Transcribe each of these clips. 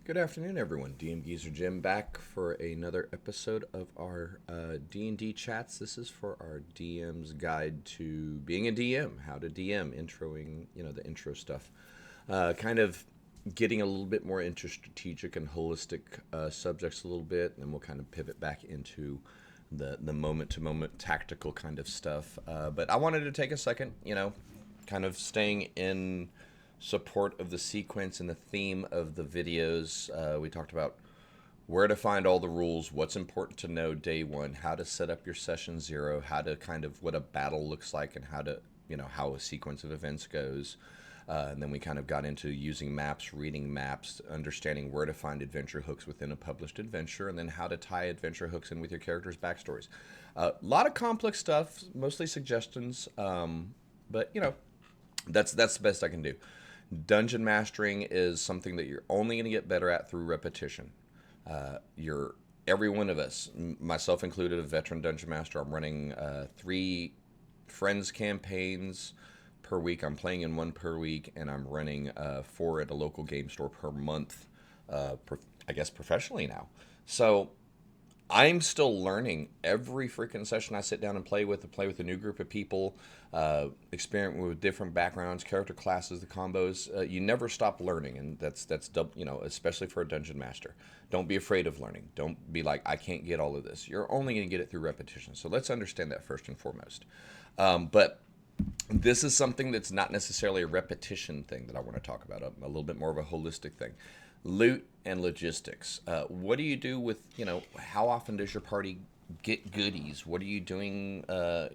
Good afternoon, everyone. DMGeezerjim back for another episode of our D&D chats. This is for our DM's guide to being a DM, how to DM, introing, the intro stuff. Kind of getting a little bit more into strategic and holistic subjects a little bit, and then we'll kind of pivot back into the moment-to-moment tactical kind of stuff. But I wanted to take a second, kind of staying in support of the sequence and the theme of the videos. We talked about where to find all the rules, what's important to know day one, how to set up your session zero, how to kind of what a battle looks like, and how to, how a sequence of events goes. And then we kind of got into using maps, reading maps, understanding where to find adventure hooks within a published adventure, and then how to tie adventure hooks in with your characters' backstories. A lot of complex stuff, mostly suggestions, but that's the best I can do. Dungeon mastering is something that you're only going to get better at through repetition. You're every one of us, myself included, a veteran dungeon master. I'm running 3 friends campaigns per week. I'm playing in one per week, and I'm running 4 at a local game store per month. I guess professionally now. So I'm still learning every freaking session I sit down and play with a new group of people, experiment with different backgrounds, character classes, the combos. You never stop learning, and that's especially for a dungeon master. Don't be afraid of learning. Don't be like, I can't get all of this. You're only going to get it through repetition. So let's understand that first and foremost. But this is something that's not necessarily a repetition thing that I want to talk about, a little bit more of a holistic thing. Loot and logistics. What do you do with, how often does your party get goodies? What are you doing, how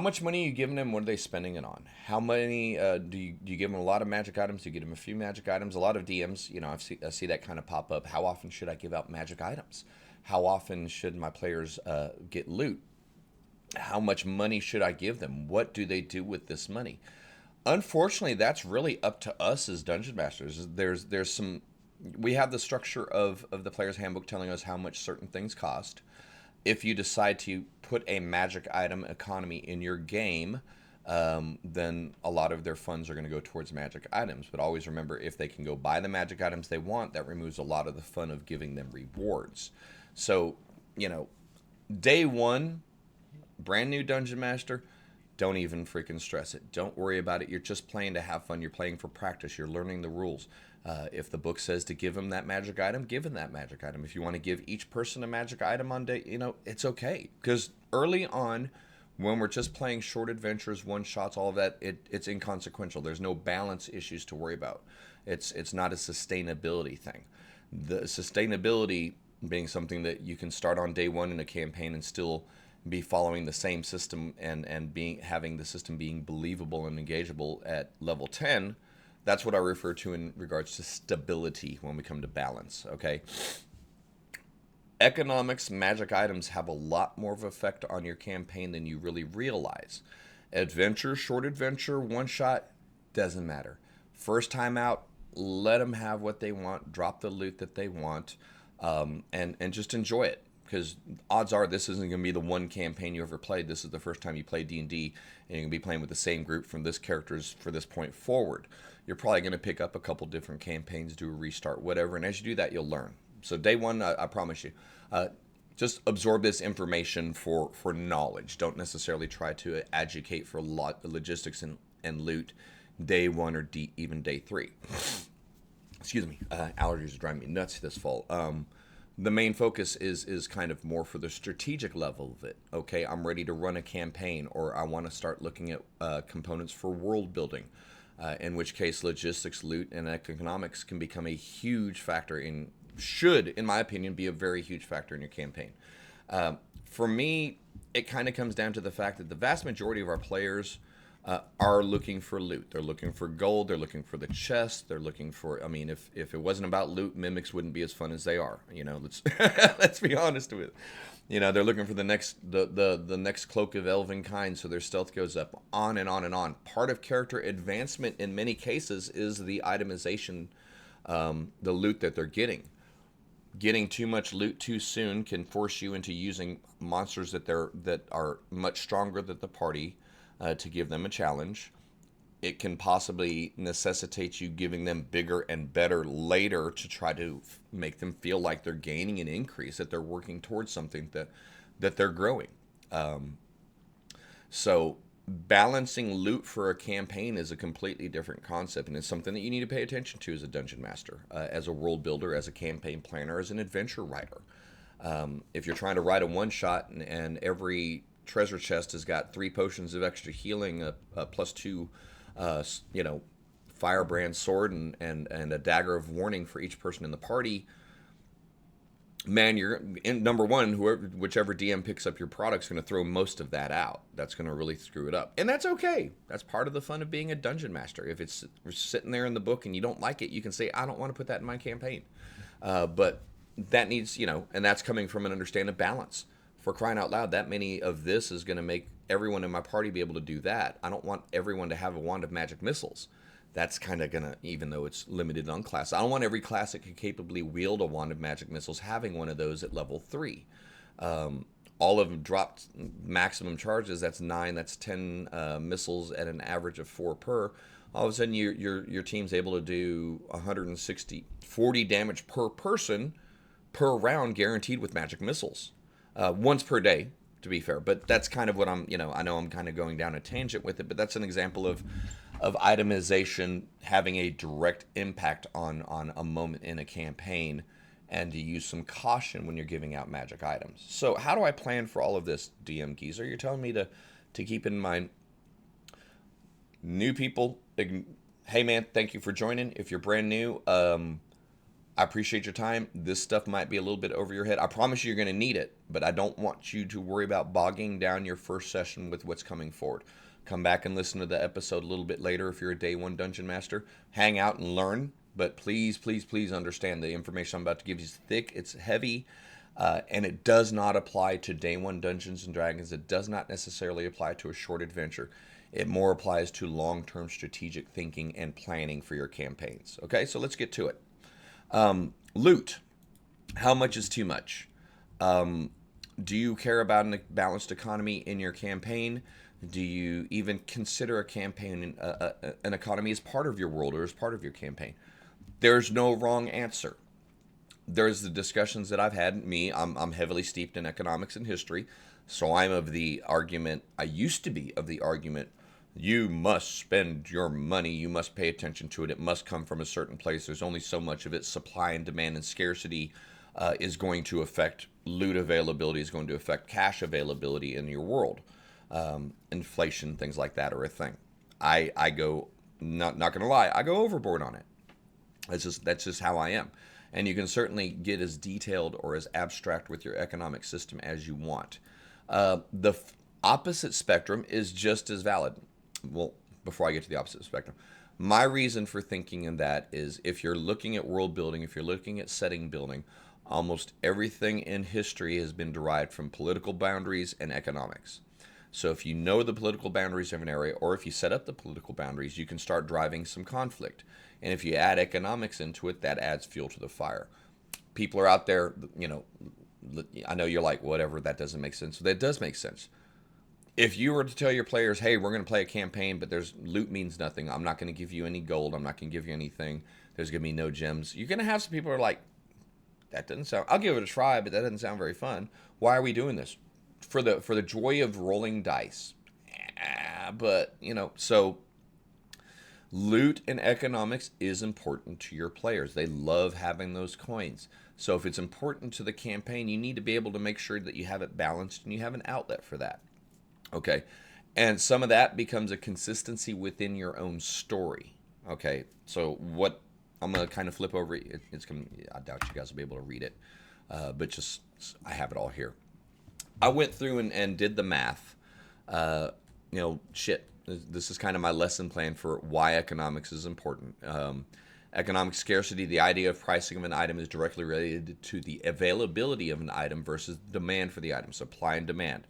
much money are you giving them? What are they spending it on? How many, do you give them a lot of magic items? Do you give them a few magic items? A lot of DMs, I see that kind of pop up. How often should I give out magic items? How often should my players get loot? How much money should I give them? What do they do with this money? Unfortunately, that's really up to us as dungeon masters. There's some, we have the structure of the player's handbook telling us how much certain things cost. If you decide to put a magic item economy in your game, then a lot of their funds are going to go towards magic items. But always remember, if they can go buy the magic items they want, that removes a lot of the fun of giving them rewards. So, day one, brand new dungeon master, don't even freaking stress it. Don't worry about it. You're just playing to have fun. You're playing for practice. You're learning the rules. If the book says to give them that magic item, give them that magic item. If you want to give each person a magic item on day, it's okay. Because early on, when we're just playing short adventures, one shots, all of that, it's inconsequential. There's no balance issues to worry about. It's not a sustainability thing. The sustainability being something that you can start on day one in a campaign and still be following the same system and having the system being believable and engageable at level 10. That's what I refer to in regards to stability when we come to balance. Okay, economics, magic items have a lot more of effect on your campaign than you really realize. Adventure, short adventure, one shot, doesn't matter. First time out, let them have what they want, drop the loot that they want, and just enjoy it. Because odds are this isn't going to be the one campaign you ever played. This is the first time you play D&D, and you're going to be playing with the same group from this characters for this point forward. You're probably going to pick up a couple different campaigns, do a restart, whatever, and as you do that, you'll learn. So day one, I promise you, just absorb this information for knowledge. Don't necessarily try to educate for logistics and loot day one or even day 3. Excuse me, allergies are driving me nuts this fall. The main focus is kind of more for the strategic level of it. Okay, I'm ready to run a campaign, or I want to start looking at components for world building, in which case logistics, loot, and economics can become a huge factor should, in my opinion, be a very huge factor in your campaign. For me, it kind of comes down to the fact that the vast majority of our players are looking for loot. They're looking for gold. They're looking for the chest. They're looking for. I mean, if it wasn't about loot, mimics wouldn't be as fun as they are. Let's let's be honest with it. They're looking for the next cloak of elven kind, so their stealth goes up. On and on and on. Part of character advancement in many cases is the itemization, the loot that they're getting. Getting too much loot too soon can force you into using monsters that are much stronger than the party. To give them a challenge. it can possibly necessitate you giving them bigger and better later to try to make them feel like they're gaining an increase, that they're working towards something that they're growing. So balancing loot for a campaign is a completely different concept, and it's something that you need to pay attention to as a dungeon master, as a world builder, as a campaign planner, as an adventure writer. If you're trying to write a one shot and every treasure chest has got 3 potions of extra healing, a +2, firebrand sword, and a dagger of warning for each person in the party, man, you're in number one. Whichever DM picks up your product is going to throw most of that out. That's going to really screw it up, and that's okay. That's part of the fun of being a dungeon master. If it's sitting there in the book and you don't like it, you can say, I don't want to put that in my campaign. But that needs, and that's coming from an understanding of balance. For crying out loud, that many of this is going to make everyone in my party be able to do that. I don't want everyone to have a wand of magic missiles. That's kind of going to, even though it's limited on class, I don't want every class that can capably wield a wand of magic missiles having one of those at level 3. All of them dropped maximum charges. That's 9. That's 10 missiles at an average of 4 per. All of a sudden, your team's able to do 40 damage per person per round, guaranteed with magic missiles. Once per day, to be fair. But that's kind of what I know I'm kind of going down a tangent with it, but that's an example of itemization having a direct impact on a moment in a campaign, and to use some caution when you're giving out magic items. So how do I plan for all of this, DM Geezer? You're telling me to keep in mind new people. Hey man, thank you for joining. If you're brand new, I appreciate your time. This stuff might be a little bit over your head. I promise you're going to need it, but I don't want you to worry about bogging down your first session with what's coming forward. Come back and listen to the episode a little bit later if you're a day 1 dungeon master. Hang out and learn, but please, please, please understand the information I'm about to give you is thick, it's heavy, and it does not apply to day 1 Dungeons and Dragons. It does not necessarily apply to a short adventure. It more applies to long-term strategic thinking and planning for your campaigns. Okay, so let's get to it. Loot. How much is too much? Do you care about a balanced economy in your campaign? Do you even consider a campaign, an economy as part of your world or as part of your campaign? There's no wrong answer. There's the discussions that I've had. I'm heavily steeped in economics and history, so I'm of the argument, I used to be of the argument, you must spend your money, you must pay attention to it, it must come from a certain place, there's only so much of it, supply and demand and scarcity is going to affect loot availability, is going to affect cash availability in your world. Inflation, things like that are a thing. I go, not going to lie, I go overboard on it. That's just how I am. And you can certainly get as detailed or as abstract with your economic system as you want. The opposite spectrum is just as valid. Well, before I get to the opposite spectrum, my reason for thinking in that is if you're looking at world building, if you're looking at setting building, almost everything in history has been derived from political boundaries and economics. So if you know the political boundaries of an area, or if you set up the political boundaries, you can start driving some conflict. And if you add economics into it, that adds fuel to the fire. People are out there, I know you're like, whatever, that doesn't make sense. That does make sense. If you were to tell your players, hey, we're going to play a campaign, but loot means nothing. I'm not going to give you any gold. I'm not going to give you anything. There's going to be no gems. You're going to have some people who are like, that doesn't sound, I'll give it a try, but that doesn't sound very fun. Why are we doing this? For the joy of rolling dice. But, so loot and economics is important to your players. They love having those coins. So if it's important to the campaign, you need to be able to make sure that you have it balanced and you have an outlet for that. Okay. And some of that becomes a consistency within your own story. Okay. So what I'm going to kind of flip over. I doubt you guys will be able to read it. But just, I have it all here. I went through and did the math. This is kind of my lesson plan for why economics is important. Economic scarcity, the idea of pricing of an item, is directly related to the availability of an item versus demand for the item, supply and demand.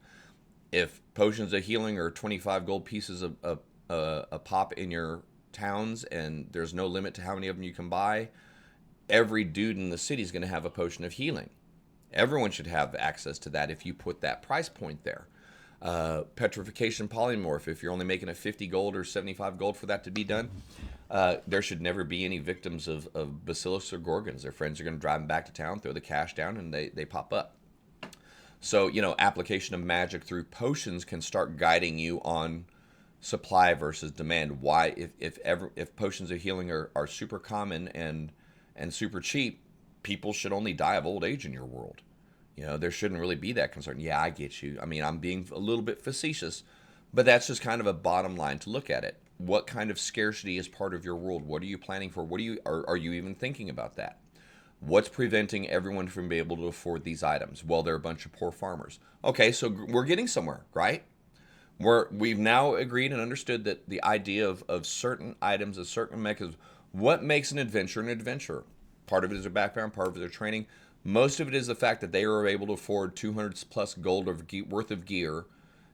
If potions of healing are 25 gold pieces a pop in your towns and there's no limit to how many of them you can buy, every dude in the city is going to have a potion of healing. Everyone should have access to that if you put that price point there. Petrification polymorph, if you're only making a 50 gold or 75 gold for that to be done, there should never be any victims of bacillus or gorgons. Their friends are going to drive them back to town, throw the cash down, and they pop up. So, application of magic through potions can start guiding you on supply versus demand. Why, if potions of healing are super common and super cheap, people should only die of old age in your world. There shouldn't really be that concern. Yeah, I get you. I mean, I'm being a little bit facetious, but that's just kind of a bottom line to look at it. What kind of scarcity is part of your world? What are you planning for? Are you even thinking about that? What's preventing everyone from being able to afford these items? Well, they're a bunch of poor farmers. Okay, so we're getting somewhere, right? We've now agreed and understood that the idea of certain items, of certain mechanisms, what makes an adventure an adventure? Part of it is their background, part of it is their training. Most of it is the fact that they are able to afford 200 plus gold worth of gear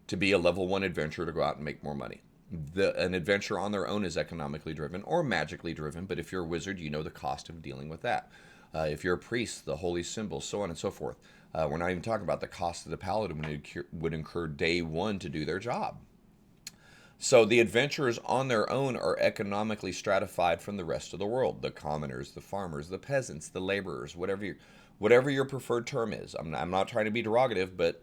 to be a level 1 adventurer to go out and make more money. An adventure on their own is economically driven or magically driven, but if you're a wizard, you know the cost of dealing with that. If you're a priest, the holy symbol, so on and so forth. We're not even talking about the cost that the paladin would incur day 1 to do their job. So the adventurers on their own are economically stratified from the rest of the world. The commoners, the farmers, the peasants, the laborers, whatever your preferred term is. I'm not trying to be derogative, but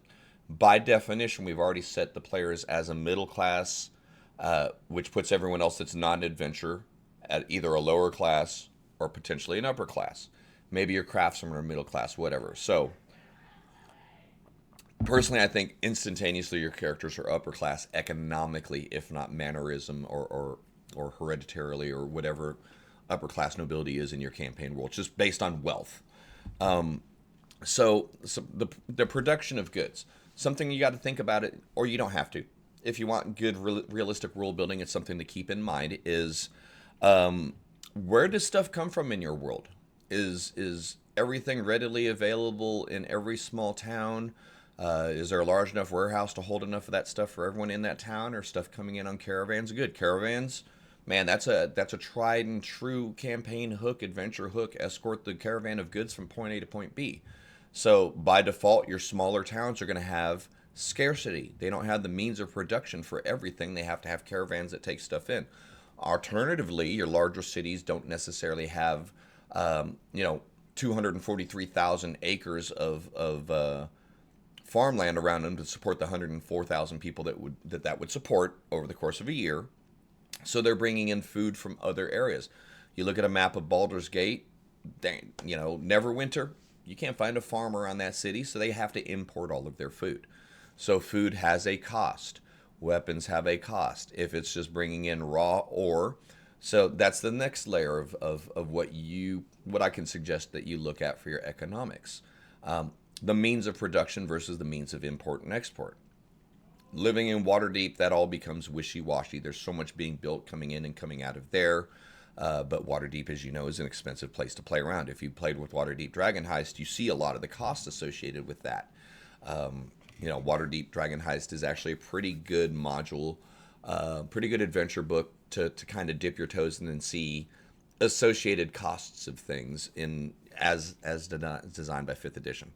by definition, we've already set the players as a middle class, which puts everyone else that's not an adventurer at either a lower class or potentially an upper class. Maybe your craftsmen are middle class, whatever. So, personally, I think instantaneously your characters are upper class economically, if not mannerism or hereditarily or whatever upper class nobility is in your campaign world, just based on wealth. So the production of goods, something you got to think about it, or you don't have to. If you want good realistic world building, it's something to keep in mind is where does stuff come from in your world? Is everything readily available in every small town? Is there a large enough warehouse to hold enough of that stuff for everyone in that town, or stuff coming in on caravans? Good caravans, man. That's a tried and true campaign hook, adventure hook. Escort the caravan of goods from point A to point B. So by default, your smaller towns are going to have scarcity. They don't have the means of production for everything. They have to have caravans that take stuff in. Alternatively, your larger cities don't necessarily have, 243,000 acres of farmland around them to support the 104,000 people that would support over the course of a year. So they're bringing in food from other areas. You look at a map of Baldur's Gate, Neverwinter, you can't find a farm around that city, so they have to import all of their food. So food has a cost. Weapons have a cost. If it's just bringing in raw ore, so that's the next layer of what I can suggest that you look at for your economics. The means of production versus the means of import and export. Living in Waterdeep, that all becomes wishy-washy. There's so much being built coming in and coming out of there. But Waterdeep, as you know, is an expensive place to play around. If you played with Waterdeep Dragon Heist, you see a lot of the costs associated with that. Waterdeep Dragon Heist is actually a pretty good module, pretty good adventure book to kind of dip your toes in and see associated costs of things as designed by 5th edition.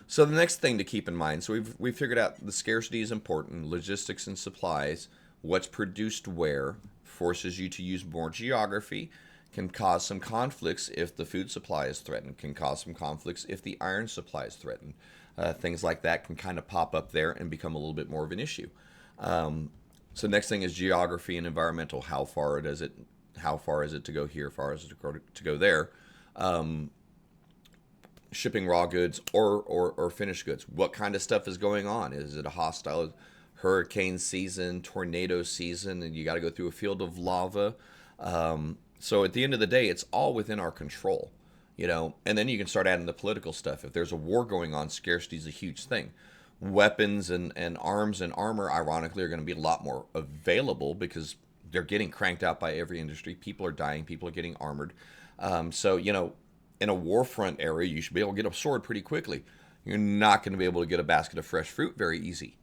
So the next thing to keep in mind, so we've figured out the scarcity is important, logistics and supplies, what's produced where, forces you to use more geography, can cause some conflicts if the food supply is threatened, can cause some conflicts if the iron supply is threatened. Things like that can kind of pop up there and become a little bit more of an issue. So next thing is geography and environmental. How far is it to go here? How far is it to go there? Shipping raw goods or finished goods. What kind of stuff is going on? Is it a hostile hurricane season, tornado season, and you got to go through a field of lava? So at the end of the day, it's all within our control, and then you can start adding the political stuff. If there's a war going on, scarcity is a huge thing. Weapons and arms and armor, ironically, are going to be a lot more available because they're getting cranked out by every industry. People are dying. People are getting armored. In a warfront area, you should be able to get a sword pretty quickly. You're not going to be able to get a basket of fresh fruit very easy.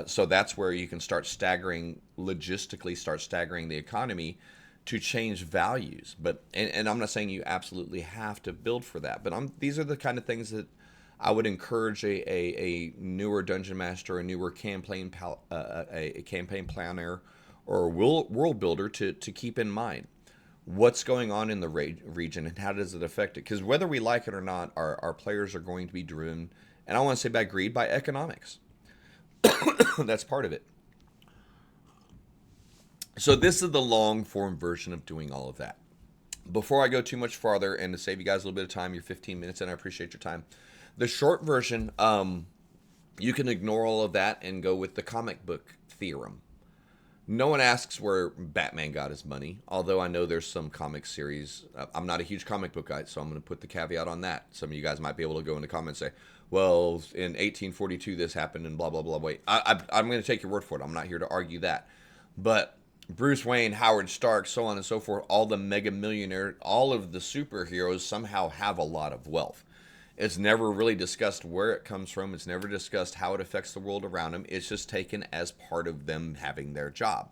So that's where you can start logistically start staggering the economy to change values. But and I'm not saying you absolutely have to build for that, but these are the kind of things that I would encourage a newer dungeon master, a newer a campaign planner, or a world builder to keep in mind what's going on in the region and how does it affect it. Because whether we like it or not, our players are going to be driven, and I want to say by greed, by economics. That's part of it. So this is the long form version of doing all of that. Before I go too much farther, and to save you guys a little bit of time, you're 15 minutes and I appreciate your time. The short version, you can ignore all of that and go with the comic book theorem. No one asks where Batman got his money, although I know there's some comic series. I'm not a huge comic book guy, so I'm going to put the caveat on that. Some of you guys might be able to go in the comments and say, well, in 1842 this happened and blah, blah, blah. Wait, I'm going to take your word for it. I'm not here to argue that. But Bruce Wayne, Howard Stark, so on and so forth, all the mega millionaire, all of the superheroes somehow have a lot of wealth. It's never really discussed where it comes from. It's never discussed how it affects the world around them. It's just taken as part of them having their job.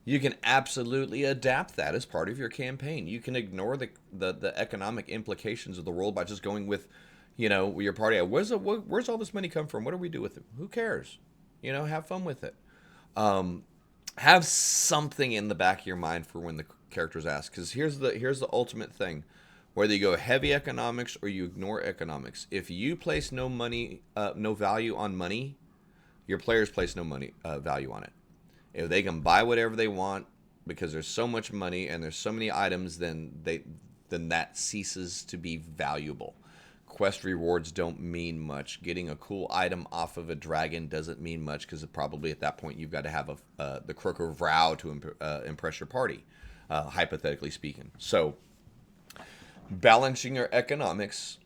You can absolutely adapt that as part of your campaign. You can ignore the economic implications of the world by just going with, your party. Where's all this money come from? What do we do with it? Who cares? Have fun with it. Have something in the back of your mind for when the characters ask. Because here's the ultimate thing. Whether you go heavy economics or you ignore economics, if you place no value on money, your players place no value on it. If they can buy whatever they want because there's so much money and there's so many items, then that ceases to be valuable. Quest rewards don't mean much. Getting a cool item off of a dragon doesn't mean much because probably at that point you've got to have the Crook of Vrow to impress your party, hypothetically speaking. So balancing your economics,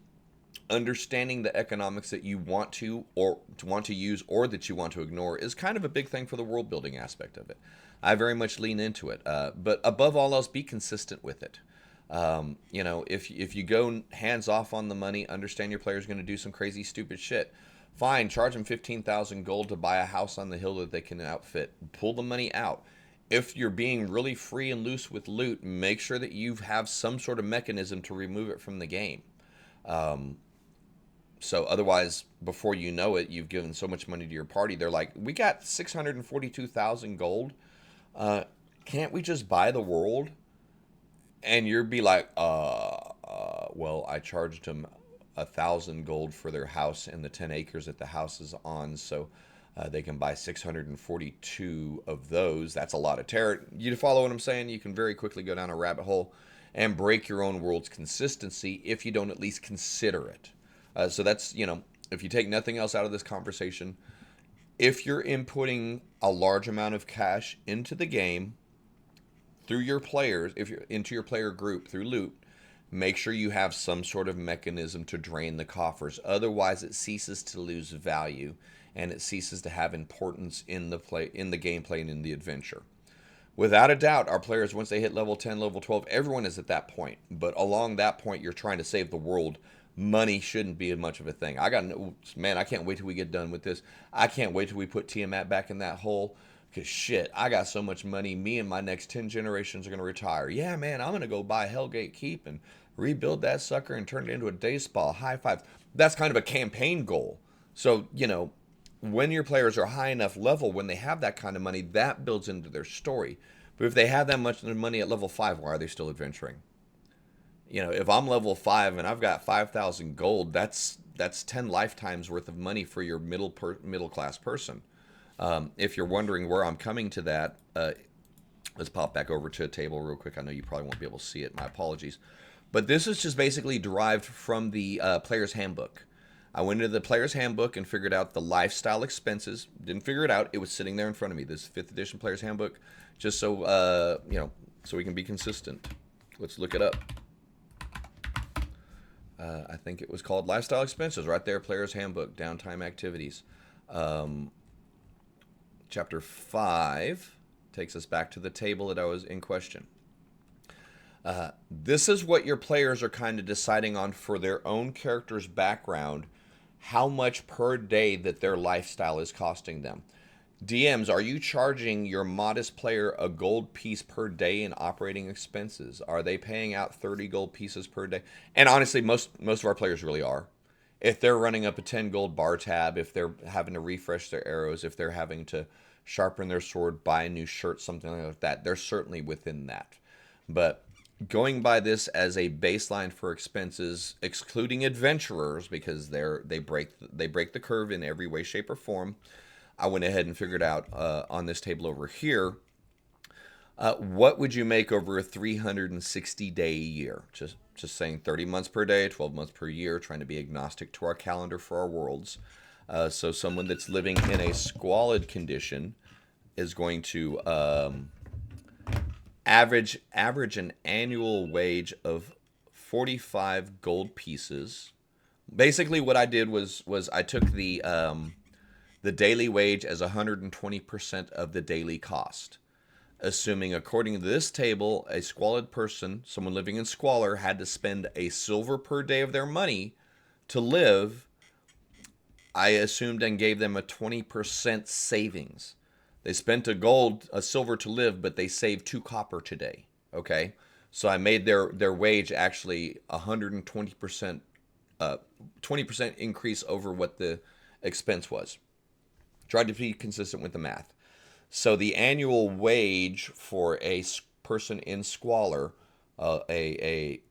understanding the economics that you want to use or that you want to ignore is kind of a big thing for the world building aspect of it. I very much lean into it, but above all else, be consistent with it. If you go hands off on the money, understand your player's going to do some crazy stupid shit. Fine, charge them 15,000 gold to buy a house on the hill that they can outfit. Pull the money out. If you're being really free and loose with loot, make sure that you have some sort of mechanism to remove it from the game. So otherwise, before you know it, you've given so much money to your party. They're like, we got 642,000 gold. Can't we just buy the world? And you'd be like, well, I charged them 1,000 gold for their house and the 10 acres that the house is on, so they can buy 642 of those. That's a lot of terror. You follow what I'm saying? You can very quickly go down a rabbit hole and break your own world's consistency if you don't at least consider it. So that's, if you take nothing else out of this conversation, if you're inputting a large amount of cash into the game through your players, if you're into your player group through loot, make sure you have some sort of mechanism to drain the coffers. Otherwise, it ceases to lose value and it ceases to have importance in the gameplay and in the adventure. Without a doubt, our players, once they hit level 10, level 12, everyone is at that point. But along that point, you're trying to save the world. Money shouldn't be much of a thing. I can't wait till we get done with this. I can't wait till we put Tiamat back in that hole. Because shit, I got so much money, me and my next 10 generations are going to retire. Yeah, man, I'm going to go buy Hellgate Keep and rebuild that sucker and turn it into a day spa. High five. That's kind of a campaign goal. So, when your players are high enough level, when they have that kind of money, that builds into their story. But if they have that much money at level 5, why are they still adventuring? If I'm level 5 and I've got 5,000 gold, that's 10 lifetimes worth of money for your middle class person. If you're wondering where I'm coming to that, let's pop back over to a table real quick. I know you probably won't be able to see it. My apologies. But this is just basically derived from the Player's Handbook. I went into the Player's Handbook and figured out the lifestyle expenses. Didn't figure it out. It was sitting there in front of me. This 5th edition Player's Handbook, just so, so we can be consistent. Let's look it up. I think it was called Lifestyle Expenses, right there, Player's Handbook, Downtime Activities. Chapter 5 takes us back to the table that I was in question. This is what your players are kind of deciding on for their own character's background, how much per day that their lifestyle is costing them. DMs, are you charging your modest player a gold piece per day in operating expenses? Are they paying out 30 gold pieces per day? And honestly, most of our players really are. if they're running up a 10 gold bar tab, if they're having to refresh their arrows, if they're having to sharpen their sword, buy a new shirt, something like that, they're certainly within that. But going by this as a baseline for expenses, excluding adventurers because they break the curve in every way, shape, or form, I went ahead and figured out on this table over here. What would you make over a 360-day year? Just saying 30 months per day, 12 months per year, trying to be agnostic to our calendar for our worlds. So someone that's living in a squalid condition is going to average an annual wage of 45 gold pieces. Basically, what I did was I took the daily wage as 120% of the daily cost. Assuming, according to this table, a squalid person, someone living in squalor, had to spend a silver per day of their money to live, I assumed and gave them a 20% savings. They spent a silver to live, but they saved 2 copper today. Okay, so I made their wage actually 120%, 20% increase over what the expense was. Tried to be consistent with the math. So the annual wage for a person in squalor, a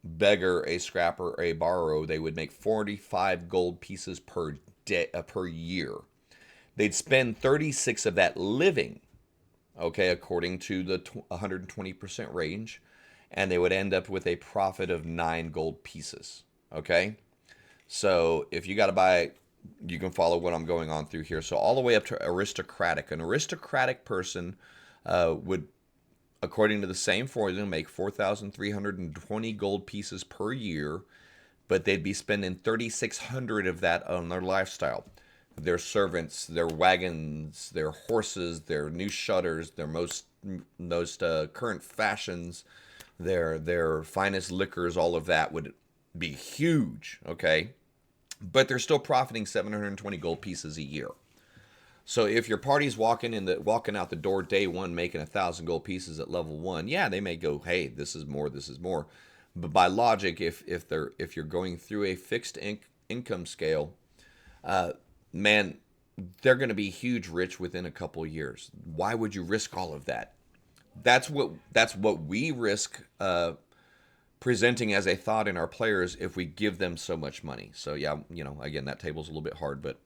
beggar, a scrapper, a borrower, they would make 45 gold pieces per day, per year. They'd spend 36 of that living, okay, according to the 120% range, and they would end up with a profit of 9 gold pieces, okay? So if you got to buy, you can follow what I'm going on through here. So all the way up to aristocratic. An aristocratic person would, according to the same formula, make 4,320 gold pieces per year, but they'd be spending 3,600 of that on their lifestyle. Their servants, their wagons, their horses, their new shutters, their most current fashions, their finest liquors, all of that would be huge, okay? But they're still profiting 720 gold pieces a year. So if your party's walking out the door day one making 1,000 gold pieces at level 1, yeah, they may go, hey, this is more, this is more. But by logic, if you're going through a fixed income scale, man, they're going to be huge rich within a couple years. Why would you risk all of that? That's what we risk presenting as a thought in our players if we give them so much money. So yeah, again, that table's a little bit hard, but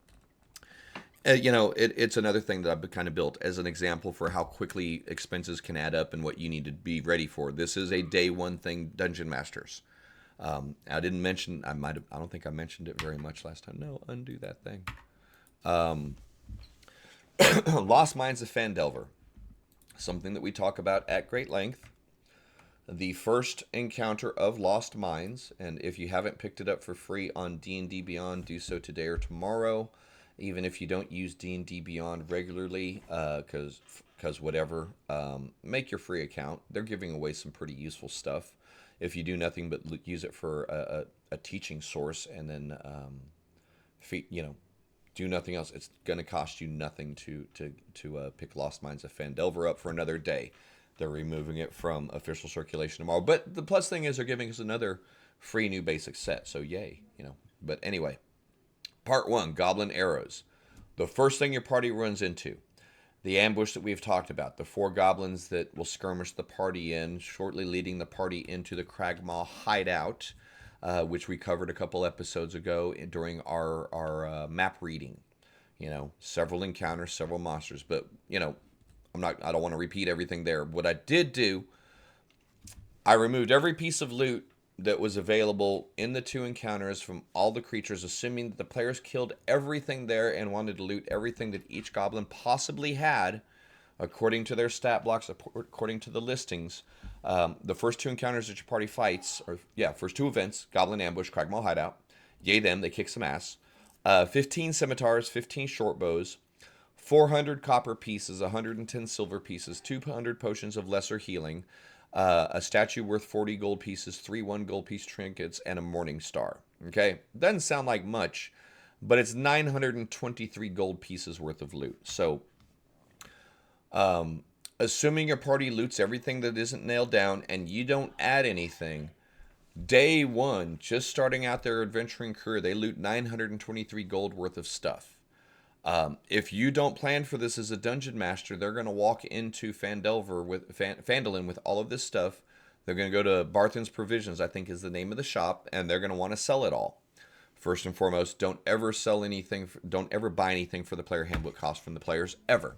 it's another thing that I've kind of built as an example for how quickly expenses can add up and what you need to be ready for. This is a day one thing, Dungeon Masters. I didn't mention, I don't think I mentioned it very much last time. No, undo that thing. Lost Mines of Phandelver. Something that we talk about at great length. The first encounter of Lost Mines, and if you haven't picked it up for free on D&D Beyond, do so today or tomorrow. Even if you don't use D&D Beyond regularly, because whatever, make your free account. They're giving away some pretty useful stuff. If you do nothing but use it for a teaching source, and then do nothing else, it's going to cost you nothing to pick Lost Mines of Phandelver up for another day. They're removing it from official circulation tomorrow. But the plus thing is they're giving us another free new basic set. So yay, But anyway, part 1, Goblin Arrows. The first thing your party runs into, the ambush that we've talked about. The 4 goblins that will skirmish the party in, shortly leading the party into the Cragmaw hideout, which we covered a couple episodes ago during our map reading. Several encounters, several monsters. But, I don't want to repeat everything there. What I did do, I removed every piece of loot that was available in the 2 encounters from all the creatures, assuming that the players killed everything there and wanted to loot everything that each goblin possibly had, according to their stat blocks, according to the listings. The first 2 encounters that your party fights, first 2 events, Goblin Ambush, Cragmaw Hideout. Yay them, they kick some ass. 15 scimitars, 15 short bows, 400 copper pieces, 110 silver pieces, 200 potions of lesser healing, a statue worth 40 gold pieces, 3 1 gold piece trinkets, and a morning star. Okay? Doesn't sound like much, but it's 923 gold pieces worth of loot. So, assuming your party loots everything that isn't nailed down and you don't add anything, Day one, just starting out their adventuring career, they loot 923 gold worth of stuff. If you don't plan for this as a dungeon master, they're going to walk into Phandalin with all of this stuff. They're going to go to Barthen's Provisions, I think is the name of the shop, and they're going to want to sell it all. First and foremost, don't ever sell anything, don't ever buy anything for the player handbook cost from the players, ever.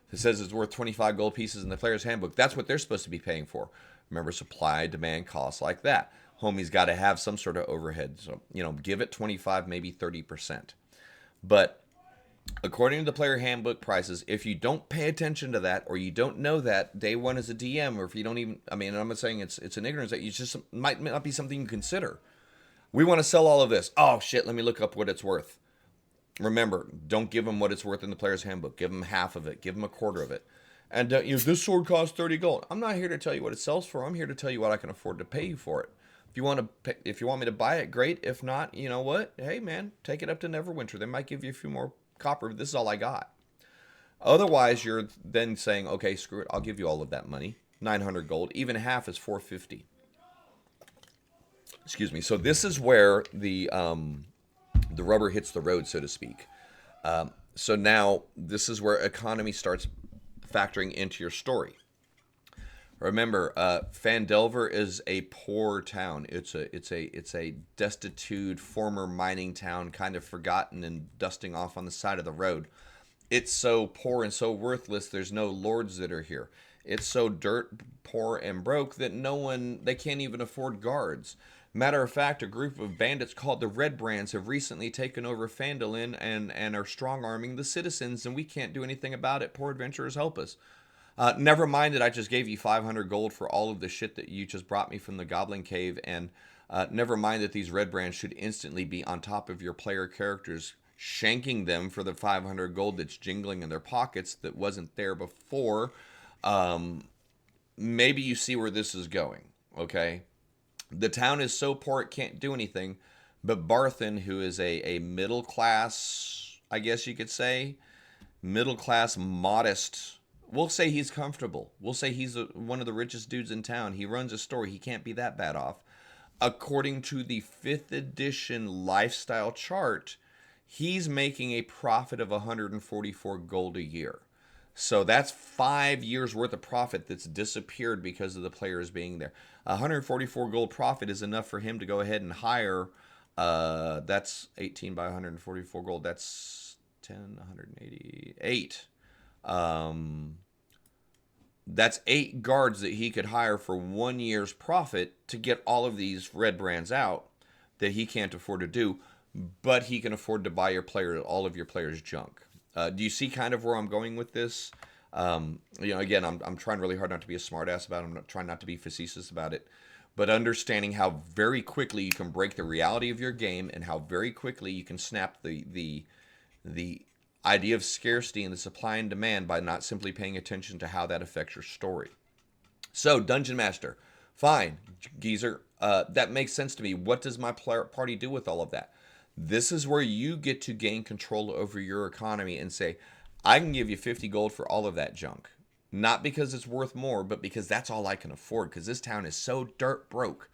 If it says it's worth 25 gold pieces in the player's handbook, that's what they're supposed to be paying for. Remember, supply, demand, costs like that. Homie's got to have some sort of overhead. So, give it 25, maybe 30%. But according to the player handbook prices, if you don't pay attention to that, or you don't know that day one as a DM, or if you don't even, I'm not saying it's an ignorance, that you just might not be something you consider. We want to sell all of this. Oh shit, let me look up what it's worth. Remember, don't give them what it's worth in the player's handbook. Give them half of it. Give them a quarter of it. And this sword costs 30 gold. I'm not here to tell you what it sells for. I'm here to tell you what I can afford to pay you for it. If you want me to buy it, great. If not, you know what? Hey man, take it up to Neverwinter. They might give you a few more copper. This is all I got. Otherwise, you're then saying, okay, screw it. I'll give you all of that money. 900 gold. Even half is 450. Excuse me. So this is where the rubber hits the road, so to speak. So now this is where economy starts factoring into your story. Remember, Phandelver is a poor town. It's a destitute former mining town, kind of forgotten and dusting off on the side of the road. It's so poor and so worthless. There's no lords that are here. It's so dirt poor and broke that they can't even afford guards. Matter of fact, a group of bandits called the Red Brands have recently taken over Phandalin and are strong-arming the citizens, and we can't do anything about it. Poor adventurers, help us. Never mind that I just gave you 500 gold for all of the shit that you just brought me from the Goblin Cave, and never mind that these Red Brands should instantly be on top of your player characters, shanking them for the 500 gold that's jingling in their pockets that wasn't there before. Maybe you see where this is going, okay? The town is so poor it can't do anything, but Barthen, who is a middle class, I guess you could say, middle class, modest, we'll say he's comfortable. We'll say he's one of the richest dudes in town. He runs a store. He can't be that bad off. According to the 5th edition lifestyle chart, he's making a profit of 144 gold a year. So that's 5 years worth of profit that's disappeared because of the players being there. 144 gold profit is enough for him to go ahead and hire. That's 18 by 144 gold. That's 10, 188. That's 8 guards that he could hire for 1 year's profit to get all of these Red Brands out that he can't afford to do, but he can afford to buy all of your players' junk. Do you see kind of where I'm going with this? Again, I'm trying really hard not to be a smartass about it. I'm trying not to be facetious about it. But understanding how very quickly you can break the reality of your game and how very quickly you can snap the idea of scarcity and the supply and demand by not simply paying attention to how that affects your story. So, Dungeon Master. Fine, Geezer. That makes sense to me. What does my party do with all of that? This is where you get to gain control over your economy and say, I can give you 50 gold for all of that junk. Not because it's worth more, but because that's all I can afford. Because this town is so dirt broke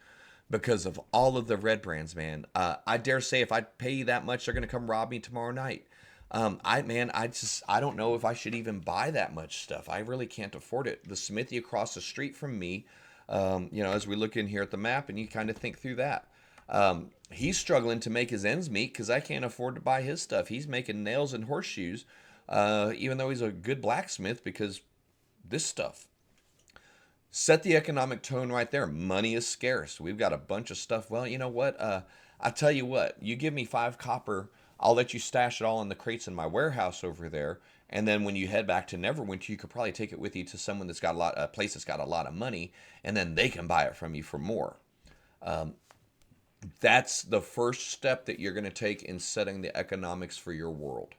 because of all of the Red Brands, man. I dare say if I pay you that much, they're going to come rob me tomorrow night. I don't know if I should even buy that much stuff. I really can't afford it. The smithy across the street from me, as we look in here at the map and you kind of think through that. He's struggling to make his ends meet because I can't afford to buy his stuff. He's making nails and horseshoes, even though he's a good blacksmith because this stuff. Set the economic tone right there. Money is scarce. We've got a bunch of stuff. Well, you know what? I tell you what. You give me 5 copper, I'll let you stash it all in the crates in my warehouse over there. And then when you head back to Neverwinter, you could probably take it with you to someone that's got a place that's got a lot of money, and then they can buy it from you for more. That's the first step that you're going to take in setting the economics for your world.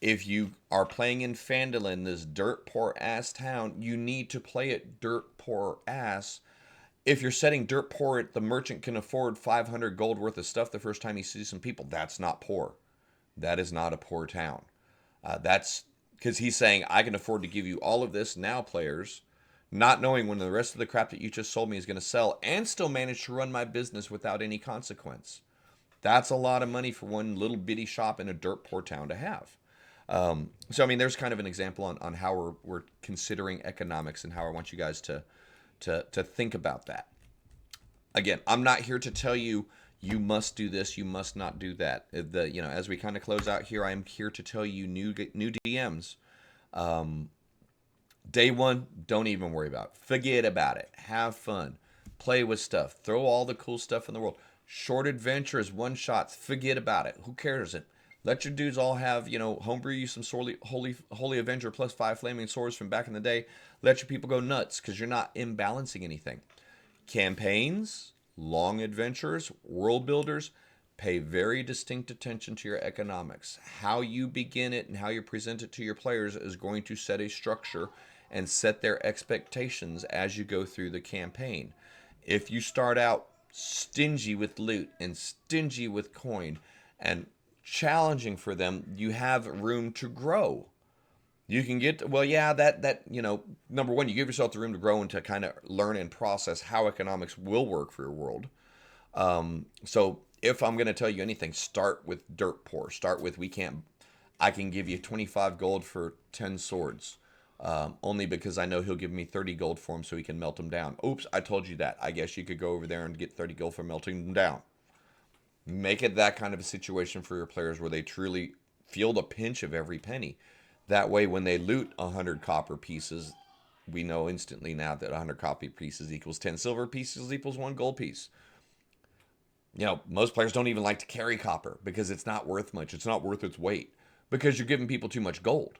If you are playing in Phandalin, this dirt poor ass town, you need to play it dirt poor ass. If you're setting dirt poor, the merchant can afford 500 gold worth of stuff the first time he sees some people. That's not poor. That is not a poor town. That's because he's saying, I can afford to give you all of this now, players. not knowing when the rest of the crap that you just sold me is going to sell, and still manage to run my business without any consequence. That's a lot of money for one little bitty shop in a dirt poor town to have. So I mean, there's kind of an example on how we're considering economics and how I want you guys to think about that. Again, I'm not here to tell you you must do this, you must not do that. As we kind of close out here, I am here to tell you new DMs. Day one, don't even worry about it. Forget about it. Have fun. Play with stuff. Throw all the cool stuff in the world. Short adventures, one shots. Forget about it. Who cares? Let your dudes all have, homebrew you some Holy Avenger plus 5 flaming swords from back in the day. Let your people go nuts because you're not imbalancing anything. Campaigns, long adventures, world builders, pay very distinct attention to your economics. How you begin it and how you present it to your players is going to set a structure and set their expectations as you go through the campaign. If you start out stingy with loot and stingy with coin and challenging for them, you have room to grow. You can get, well, yeah, number one, you give yourself the room to grow and to kind of learn and process how economics will work for your world. So if I'm going to tell you anything, start with dirt poor. Start with, I can give you 25 gold for 10 swords. Only because I know he'll give me 30 gold for them so he can melt them down. Oops, I told you that. I guess you could go over there and get 30 gold for melting them down. Make it that kind of a situation for your players where they truly feel the pinch of every penny. That way, when they loot 100 copper pieces, we know instantly now that 100 copper pieces equals 10 silver pieces equals 1 gold piece. Most players don't even like to carry copper because it's not worth much. It's not worth its weight because you're giving people too much gold.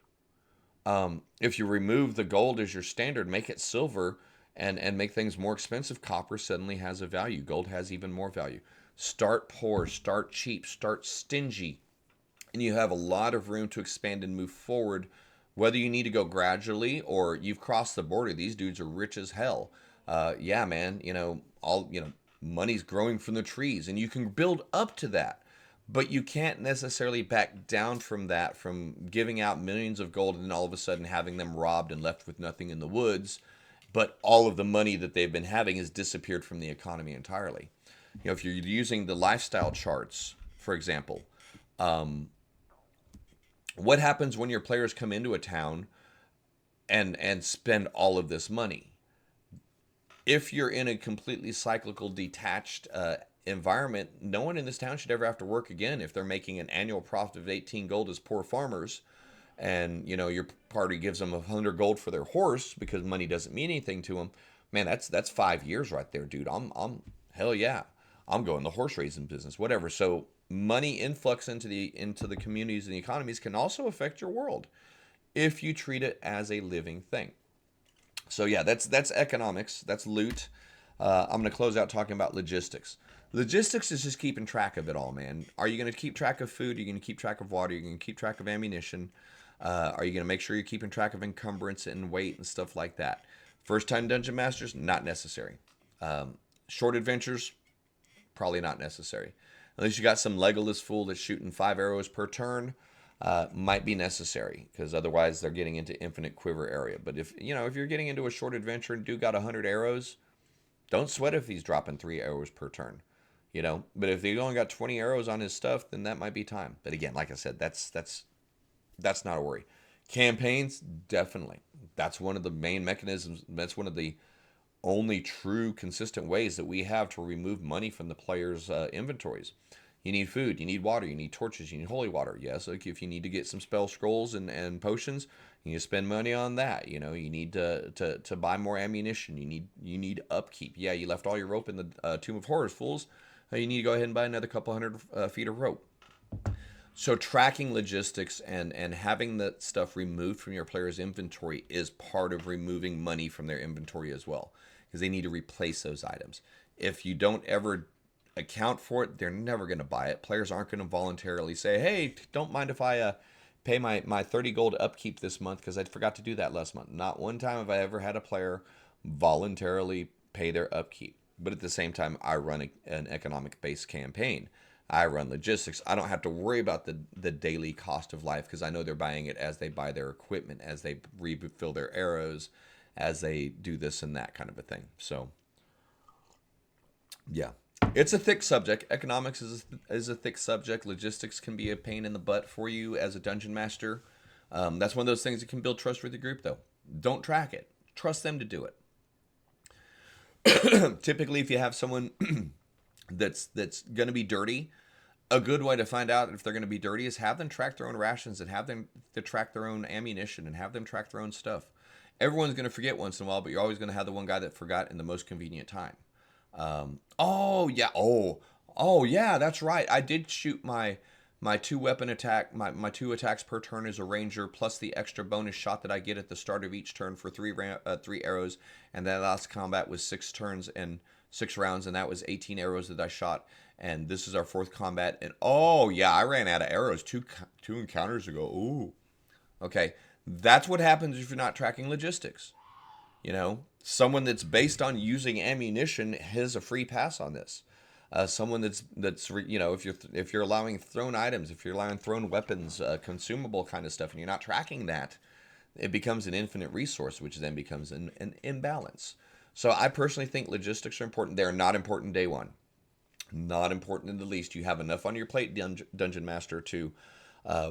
If you remove the gold as your standard, make it silver and make things more expensive, copper suddenly has a value. Gold has even more value. Start poor, start cheap, start stingy. And you have a lot of room to expand and move forward, whether you need to go gradually or you've crossed the border. These dudes are rich as hell. Yeah, man, money's growing from the trees and you can build up to that. But you can't necessarily back down from that, from giving out millions of gold and then all of a sudden having them robbed and left with nothing in the woods. But all of the money that they've been having has disappeared from the economy entirely. If you're using the lifestyle charts, for example, what happens when your players come into a town and spend all of this money? If you're in a completely cyclical, detached environment, no one in this town should ever have to work again if they're making an annual profit of 18 gold as poor farmers. And your party gives them 100 gold for their horse because money doesn't mean anything to them. Man, that's 5 years right there, dude. I'm hell yeah, I'm going the horse raising business, whatever. So money influx into the communities and the economies can also affect your world if you treat it as a living thing. So yeah, that's economics. That's loot. I'm going to close out talking about logistics. Logistics is just keeping track of it all, man. Are you going to keep track of food? Are you going to keep track of water? Are you going to keep track of ammunition? Are you going to make sure you're keeping track of encumbrance and weight and stuff like that? First time dungeon masters, not necessary. Short adventures, probably not necessary. Unless you got some Legolas fool that's shooting 5 arrows per turn, might be necessary because otherwise they're getting into infinite quiver area. But if you're getting into a short adventure and dude got 100 arrows, don't sweat if he's dropping 3 arrows per turn. But if he only got 20 arrows on his stuff, then that might be time. But again, like I said, that's not a worry. Campaigns, definitely. That's one of the main mechanisms. That's one of the only true consistent ways that we have to remove money from the players' inventories. You need food, you need water, you need torches, you need holy water. Yes, like if you need to get some spell scrolls and potions, you need to spend money on that. You need to buy more ammunition. You need upkeep. Yeah, you left all your rope in the Tomb of Horrors, fools. You need to go ahead and buy another couple hundred feet of rope. So tracking logistics and having that stuff removed from your player's inventory is part of removing money from their inventory as well, because they need to replace those items. If you don't ever account for it, they're never going to buy it. Players aren't going to voluntarily say, hey, don't mind if I pay my 30 gold upkeep this month because I forgot to do that last month. Not one time have I ever had a player voluntarily pay their upkeep. But at the same time, I run an economic-based campaign. I run logistics. I don't have to worry about the daily cost of life because I know they're buying it as they buy their equipment, as they refill their arrows, as they do this and that kind of a thing. So, yeah. It's a thick subject. Economics is a thick subject. Logistics can be a pain in the butt for you as a dungeon master. That's one of those things that can build trust with your group, though. Don't track it. Trust them to do it. Typically, if you have someone that's going to be dirty, a good way to find out if they're going to be dirty is have them track their own rations and have them to track their own ammunition and have them track their own stuff. Everyone's going to forget once in a while, but you're always going to have the one guy that forgot in the most convenient time. Oh yeah, that's right. I did shoot my two weapon attack, my two attacks per turn as a ranger, plus the extra bonus shot that I get at the start of each turn for three arrows, and that last combat was 6 turns and 6 rounds, and that was 18 arrows that I shot. And this is our 4th combat, and oh yeah, I ran out of arrows two encounters ago. Ooh, okay, that's what happens if you're not tracking logistics. You know, someone that's based on using ammunition has a free pass on this. Someone that's you know, if you're allowing thrown items, if you're allowing thrown weapons, consumable kind of stuff, and you're not tracking that, it becomes an infinite resource, which then becomes an imbalance. So I personally think logistics are important. They're not important day one. Not important in the least. You have enough on your plate, Dungeon Master, to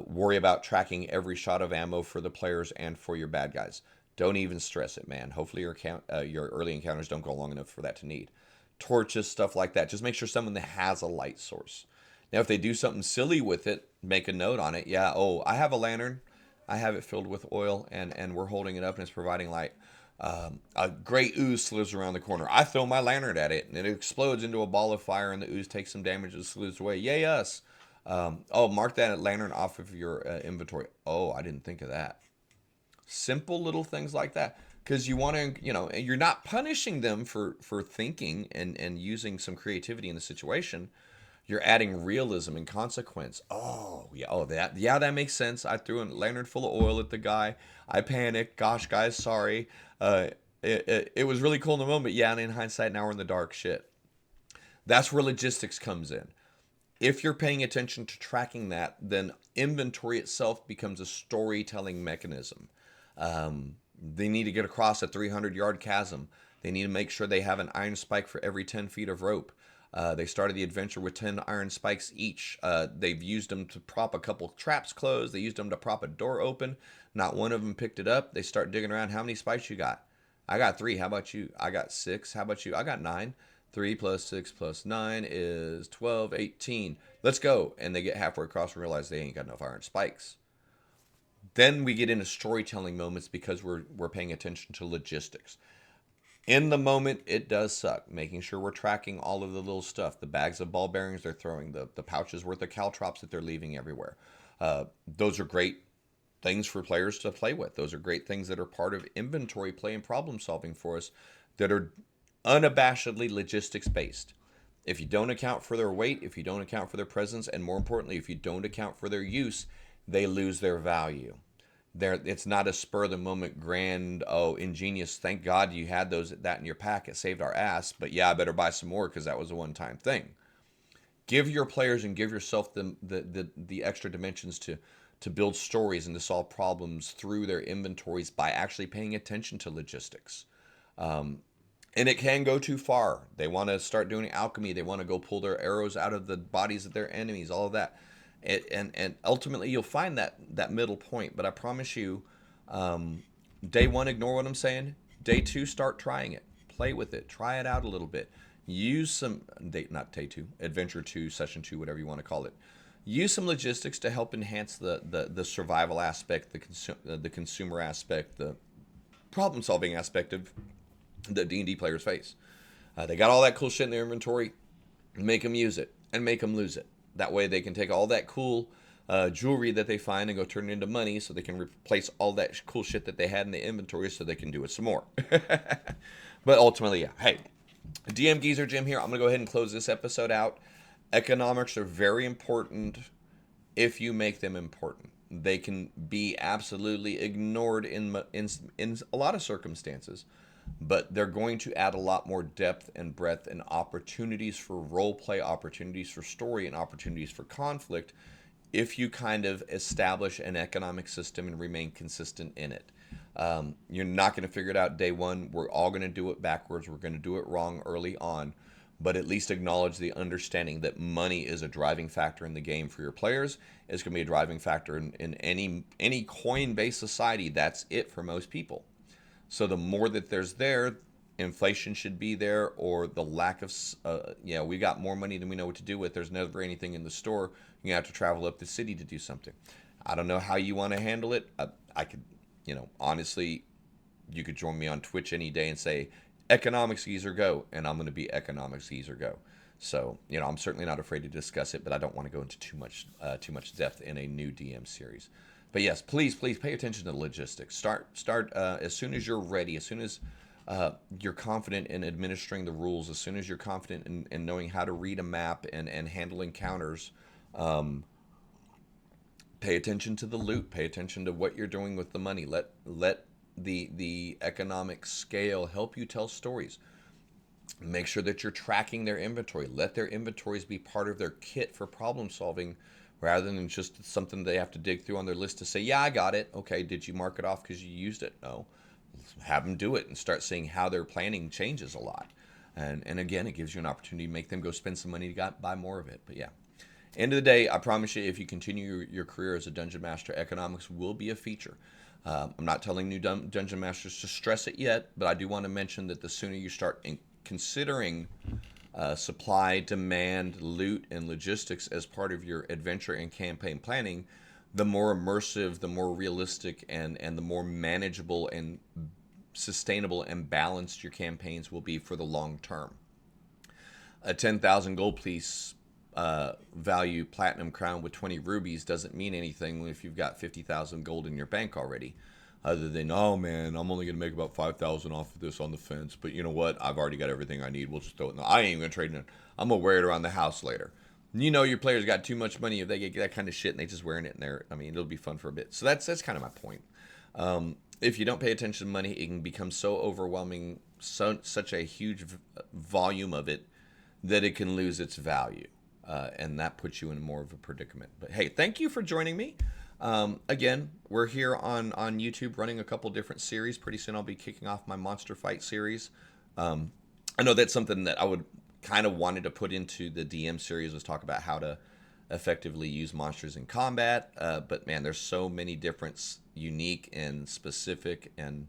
worry about tracking every shot of ammo for the players and for your bad guys. Don't even stress it, man. Hopefully your early encounters don't go long enough for that to need. Torches, stuff like that. Just make sure someone that has a light source. Now, if they do something silly with it, make a note on it. Yeah, oh, I have a lantern. I have it filled with oil, and we're holding it up, and it's providing light. A great ooze slithers around the corner. I throw my lantern at it, and it explodes into a ball of fire, and the ooze takes some damage and slithers away. Yay, us. Oh, mark that lantern off of your inventory. Oh, I didn't think of that. Simple little things like that. Because you want to, you know, you're not punishing them for thinking and using some creativity in the situation. You're adding realism and consequence. Oh, yeah, that makes sense. I threw a lantern full of oil at the guy. I panicked. Gosh, guys, sorry. It was really cool in the moment. Yeah, and in hindsight, now we're in the dark. Shit. That's where logistics comes in. If you're paying attention to tracking that, then inventory itself becomes a storytelling mechanism. They need to get across a 300-yard chasm. They need to make sure they have an iron spike for every 10 feet of rope. They started the adventure with 10 iron spikes each. They've used them to prop a couple traps closed. They used them to prop a door open. Not one of them picked it up. They start digging around. How many spikes you got? I got 3. How about you? I got 6. How about you? I got 9. 3 plus 6 plus 9 is 12, 18. Let's go. And they get halfway across and realize they ain't got enough iron spikes. Then we get into storytelling moments because we're paying attention to logistics. In the moment, it does suck. Making sure we're tracking all of the little stuff. The bags of ball bearings they're throwing. The pouches worth of caltrops that they're leaving everywhere. Those are great things for players to play with. Those are great things that are part of inventory play and problem solving for us that are unabashedly logistics based. If you don't account for their weight, if you don't account for their presence, and more importantly, if you don't account for their use, they lose their value. It's not a spur of the moment grand, oh, ingenious, thank God you had that in your pack, it saved our ass, but yeah, I better buy some more because that was a one-time thing. Give your players and give yourself the extra dimensions to build stories and to solve problems through their inventories by actually paying attention to logistics. And it can go too far. They want to start doing alchemy. They want to go pull their arrows out of the bodies of their enemies, all of that. And ultimately, you'll find that middle point. But I promise you, day 1, ignore what I'm saying. Day 2, start trying it. Play with it. Try it out a little bit. Use some, not day 2, adventure 2, session 2, whatever you want to call it. Use some logistics to help enhance the survival aspect, the consumer aspect, the problem-solving aspect of the D&D players face. They got all that cool shit in their inventory. Make them use it and make them lose it. That way they can take all that cool jewelry that they find and go turn it into money so they can replace all that cool shit that they had in the inventory so they can do it some more. But ultimately, yeah. Hey, DMGeezerjim here. I'm going to go ahead and close this episode out. Economics are very important if you make them important. They can be absolutely ignored in a lot of circumstances, but they're going to add a lot more depth and breadth and opportunities for role play, opportunities for story, and opportunities for conflict if you kind of establish an economic system and remain consistent in it. You're not going to figure it out day one. We're all going to do it backwards. We're going to do it wrong early on, but at least acknowledge the understanding that money is a driving factor in the game for your players. It's going to be a driving factor in any coin-based society. That's it for most people. So the more that there's there, inflation should be there, or the lack of, we got more money than we know what to do with. There's never anything in the store. You have to travel up the city to do something. I don't know how you want to handle it. I could, honestly, you could join me on Twitch any day and say, economics geezer go, and I'm going to be economics geezer go. So, I'm certainly not afraid to discuss it, but I don't want to go into too much depth in a new DM series. But yes, please pay attention to the logistics. Start as soon as you're ready, as soon as you're confident in administering the rules, as soon as you're confident in knowing how to read a map and handle encounters. Pay attention to the loot. Pay attention to what you're doing with the money. Let the economic scale help you tell stories. Make sure that you're tracking their inventory. Let their inventories be part of their kit for problem solving, rather than just something they have to dig through on their list to say, yeah, I got it. Okay, did you mark it off because you used it? No. Have them do it and start seeing how their planning changes a lot. And again, it gives you an opportunity to make them go spend some money to buy more of it. But yeah. End of the day, I promise you, if you continue your career as a dungeon master, economics will be a feature. I'm not telling new dungeon masters to stress it yet, but I do want to mention that the sooner you start considering supply, demand, loot, and logistics as part of your adventure and campaign planning, the more immersive, the more realistic, and the more manageable and sustainable and balanced your campaigns will be for the long term. A 10,000 gold piece value platinum crown with 20 rubies doesn't mean anything if you've got 50,000 gold in your bank already, other than, oh man, I'm only gonna make about 5,000 off of this on the fence, but you know what, I've already got everything I need, we'll just throw it in I ain't even gonna trade it. I'm gonna wear it around the house later. Your players got too much money if they get that kind of shit and they just wearing it in there. I mean, it'll be fun for a bit. So that's kind of my point. If you don't pay attention to money, it can become so overwhelming, such a huge volume of it, that it can lose its value. And that puts you in more of a predicament. But hey, thank you for joining me. Again, we're here on YouTube running a couple different series. Pretty soon I'll be kicking off my monster fight series. I know that's something that I would kind of wanted to put into the DM series, was talk about how to effectively use monsters in combat. But man, there's so many different unique and specific and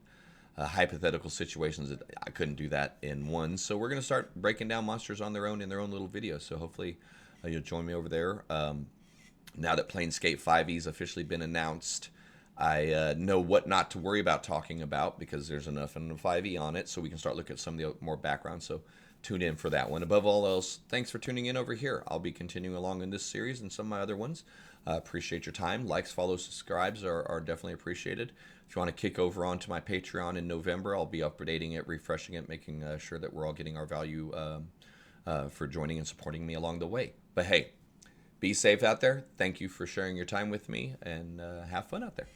hypothetical situations that I couldn't do that in one. So we're going to start breaking down monsters on their own in their own little videos. So hopefully you'll join me over there. Now that Planescape 5e's officially been announced, I know what not to worry about talking about, because there's enough in the 5e on it, so we can start looking at some of the more background. So tune in for that one. Above all else, thanks for tuning in over here. I'll be continuing along in this series and some of my other ones. Appreciate your time. Likes, follows, subscribes are definitely appreciated. If you want to kick over onto my Patreon in November, I'll be updating it, refreshing it, making sure that we're all getting our value for joining and supporting me along the way. But hey, be safe out there. Thank you for sharing your time with me, and have fun out there.